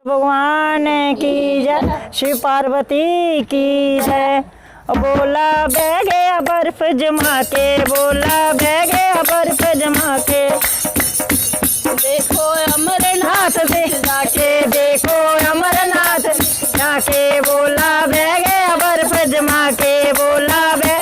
भगवान की जय, शिव पार्वती की जय। बोला बह गया बर्फ जमा के, बोला बह गया बर्फ जमा के। देखो अमरनाथ जाके, देखो अमरनाथ जाके। बोला बह गया बर्फ जमा के, बोला बह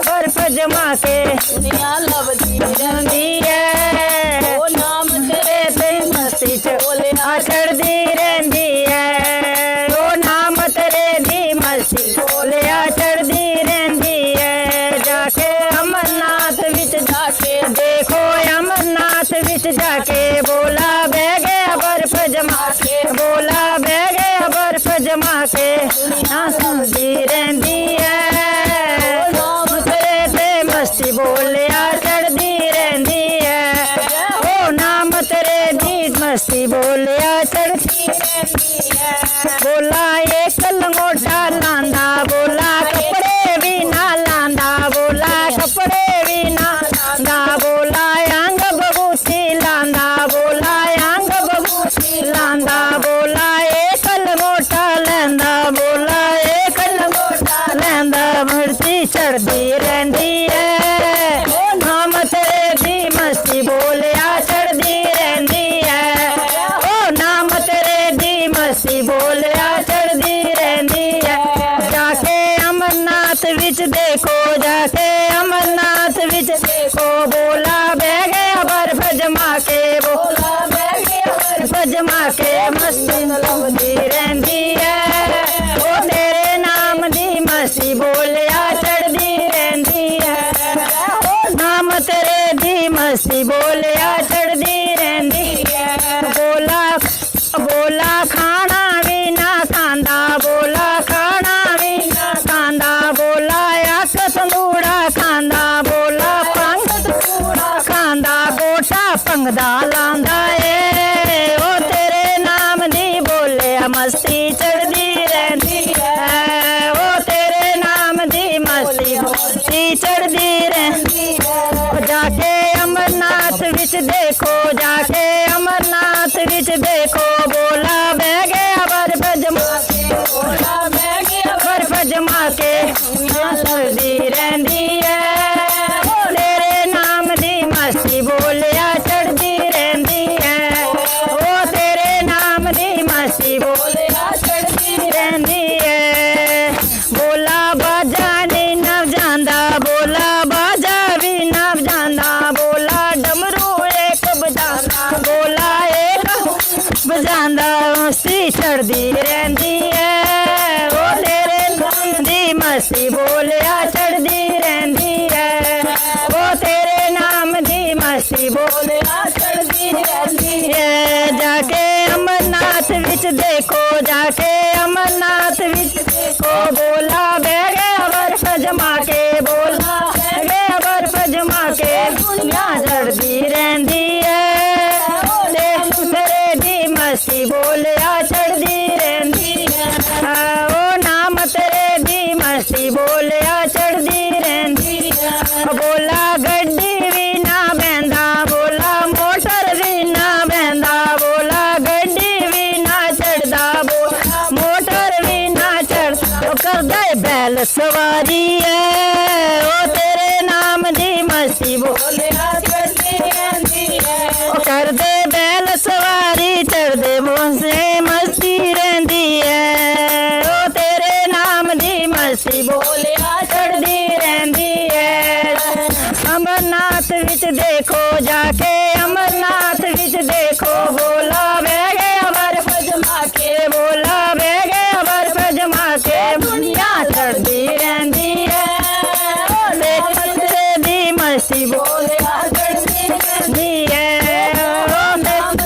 बर्फ जमा के। दुनिया लभदी रहंदी है, ओ नाम तेरे ते मस्ती च बोले चढ़दी रहंदी है। ओ नाम तेरे दी मस्ती बोलिया चढ़दी रहंदी है। जाके अमरनाथ विच जाके देखो अमरनाथ विच जाके। बोला बह गया बर्फ जमा के, बोला बह गया बर्फ जमा के। ना सुनदी रहंदी है, ओ नाम तेरे ते मस्ती बोलिया चढ़दी रहंदी है। ओ नाम तेरे दी मस्ती बोलिया चढ़दी रहंदी है। बोला एक लंगोटा लांदा, बोला कपड़े भी ना लांदा, बोला कपड़े भी ना लांदा। बोला अंग बबूती लांदा, बोला अंग बबूती लांदा। बोला एक लंगोटा लैंदा, बोला एक लंगोटा लैंदा। मस्ती चढ़दी रहंदी है, ओ नाम तेरे दी मस्ती बोलिया चढ़दी रहंदी है। ओ नाम तेरे दी मस्ती बोलिया चढ़दी रहंदी है। जाके अमरनाथ विच देखो, जाके अमरनाथ विच देखो। बोला बह गया बर्फ जमा के, बोला बह गया बर्फ जमा के। मस्ती लभदी रहंदी है, ओ तेरे नाम दी मस्ती बोलिया चढ़दी रहंदी है। ओ नाम तेरे दी मस्ती बोलिया चढ़दी रहंदी है। बोला बोला खाना भी ना खांदा, बोला खाना भी ना खांदा। बोला अक तंदूड़ा खांदा, बोला पंग तंदूड़ा खांदा। गोटा पंगदा लांदा ए, ओ तेरे नाम दी बोलिया मस्ती चढ़दी रहंदी है। ओ तेरे नाम दी मस्ती चढ़दी रहंदी है। जाके अमरनाथ विच देखो, जाके अमरनाथ विच देखो। बोला बह गया बर्फ जमा के, बोला बह गया बर्फ जमा के। चढ़दी रहंदी है, ओ तेरे नाम दी मस्ती बोलिया चढ़दी रहंदी है। ओ तेरे नाम दी मस्ती बोलिया चढ़दी रहंदी है। बोला बाजा नी नव जांदा, बोला बाजा भी नव जांदा। बोला डमरू एक बजांदा, बोला एक बजांदा। मस्ती चढ़दी रहंदी है, ओ तेरे नाम दी मस्ती बोलिया चढ़दी रहंदी है। ओ तेरे नाम दी मस्ती बोलिया चढ़दी रहंदी है। जाके अमरनाथ विच देखो, जाके अमरनाथ विच देखो। बोला बह गया बर्फ जमा के, बोला बह गया बर्फ जमा के। दुनिया चढ़दी रहंदी है, ओ तेरे दी मस्ती बोलिया चढ़दी रहंदी है। ओ नाम तेरे दी मस्ती बोलिया चढ़दी रहंदी है। बोला गड्डी भी ना बहंदा, बोला मोटर भी ना बहंदा। बोला गड्डी भी ना चढ़दा, बोला मोटर भी ना चढ़दा। कर दे बैल सवारी है, ओ तेरे नाम दी मस्ती बोलिया चढ़दी रहंदी है। ओ कर दे बैल सवारी चढ़दे मोसे मस्ती रहंदी है। ओ तेरे नाम दी मस्ती बोलिया चढ़दी रहंदी है। अमरनाथ विच देखो, जाके अमरनाथ विच देखो। बोला बह गया बर्फ जमा के, बोला बह गया बर्फ जमा के। दुनिया चढ़दी रहंदी है, ओ तेरे दी मस्ती बोलिया चढ़दी रहंदी है। ओ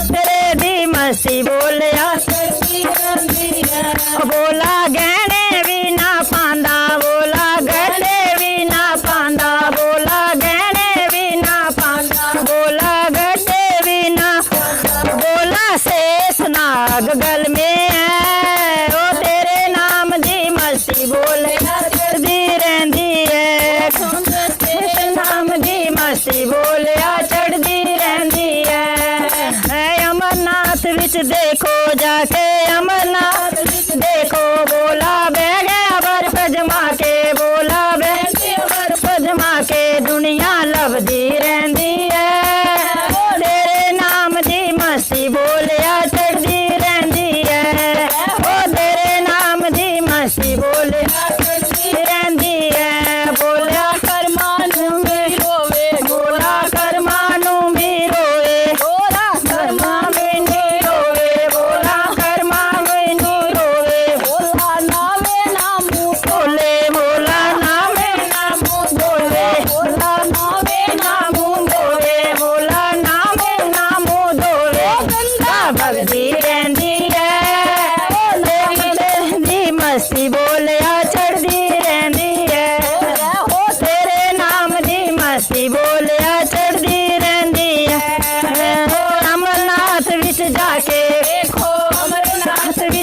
तेरे दी मस्ती बोलिया चढ़दी रहंदी है। बोला गहने भी ना पांदा, बोला गहने भी ना पांदा। बोला गहने भी ना पांदा, बोला गड्ढे भी ना। बोला शेष नाग गल में है, ओ तेरे नाम दी मस्ती बोलिया चढ़दी रहंदी है। तेरे नाम दी मस्ती बोलिया चढ़दी रहंदी है। अमरनाथ विच देखो, जाके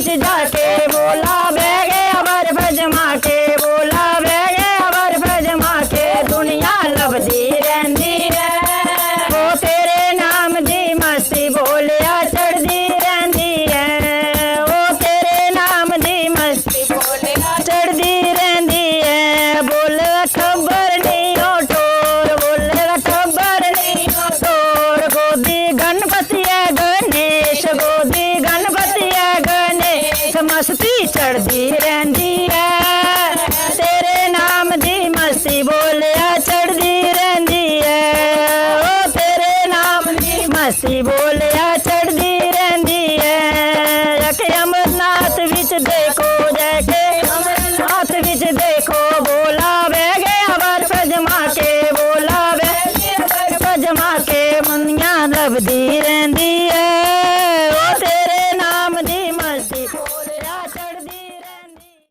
विच जाके बोला बह गया बर्फ जमा के बोला बह गया बर्फ जमा के दुनिया लभदी रहंदी है वो तेरे नाम दी मस्ती बोलिया चढ़दी रहंदी है वो तेरे नाम दी मस्ती बोलिया चढ़दी रहंदी है बोले खबर नहीं हो टोर बोले खबर नहीं हो टोर गोदी गणपति है गणेश गोदी गणपति है गणेश मस्ती चढ़दी रहंदी है तेरे नाम दी मस्ती बोलिया चढ़दी रहंदी है ओ तेरे नाम दी मस्ती बोलिया चढ़दी रहंदी है जाके अमरनाथ विच देखो जाके अमरनाथ विच देखो बोला बह गया बर्फ जमा के बोला बह गया बर्फ जमा के मुनिया लभदी रहंदी है ओ तेरे नाम दी मस्ती बोलिया